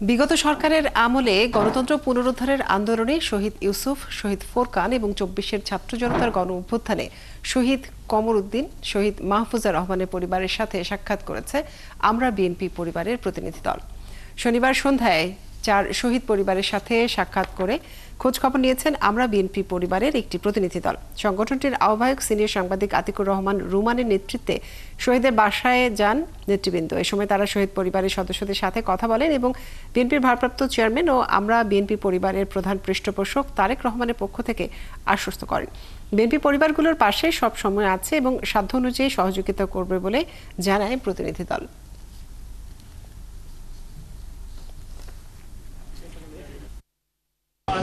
বিগত সরকারের আমলে গণতন্ত্র পুনরুদ্ধারের আন্দোলনে শহীদ ইউসুফ, শহীদ ফোরকান এবং ২৪-এর ছাত্র জনতার গণ অভ্যুত্থানে শহীদ কমর উদ্দিন, শহীদ মাহফুজা রহমানের পরিবারের সাথে সাক্ষাৎ করেছে আমরা বিএনপি পরিবারের প্রতিনিধি দল। শনিবার সন্ধ্যায় ৪ শহীদ পরিবারের সাথে সাক্ষাৎ করে খোঁজখবর নিয়েছেন আমরা বিএনপি পরিবারের একটি প্রতিনিধি দল। সংগঠনটির আহ্বায়ক সিনিয়র সাংবাদিক আতিকুর রহমান রুমানের নেতৃত্বে শহীদের বাসায় যান নেতৃবৃন্দ। এ সময় তারা শহীদ পরিবারের সদস্যদের সাথে কথা বলেন এবং বিএনপির ভারপ্রাপ্ত চেয়ারম্যান ও আমরা বিএনপি পরিবারের প্রধান পৃষ্ঠপোষক তারেক রহমানের পক্ষ থেকে আশ্বস্ত করেন বিএনপি পরিবারগুলোর পাশে সব সময় আছে এবং সাধ্য অনুযায়ী সহযোগিতা করবে বলে জানায় প্রতিনিধি দল।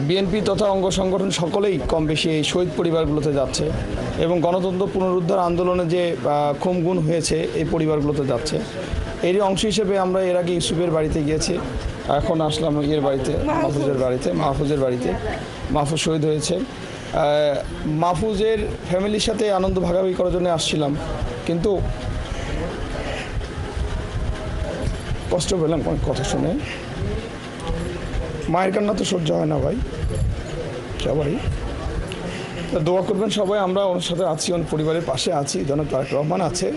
বিএনপি তথা অঙ্গ সংগঠন সকলেই কম বেশি এই শহীদ পরিবারগুলোতে যাচ্ছে এবং গণতন্ত্র পুনরুদ্ধার আন্দোলনে যে খুন হয়েছে এই পরিবারগুলোতে যাচ্ছে। এরই অংশ হিসেবে আমরা এর আগে ইউসুফের বাড়িতে গিয়েছি, এখন আসলাম এর বাড়িতে, মাহফুজের বাড়িতে। মাহফুজ শহীদ হয়েছে। মাহফুজের ফ্যামিলির সাথে আনন্দ ভাগাভাগি করার জন্য আসছিলাম, কিন্তু কষ্ট পেলাম কথা শুনে। মায়ের কান্না তো সহ্য হয় না ভাই, সবাই দোয়া করবেন সবাই। আমরা ওর সাথে আছি, ওর পরিবারের পাশে আছি। জনাব তারেক রহমান আছে।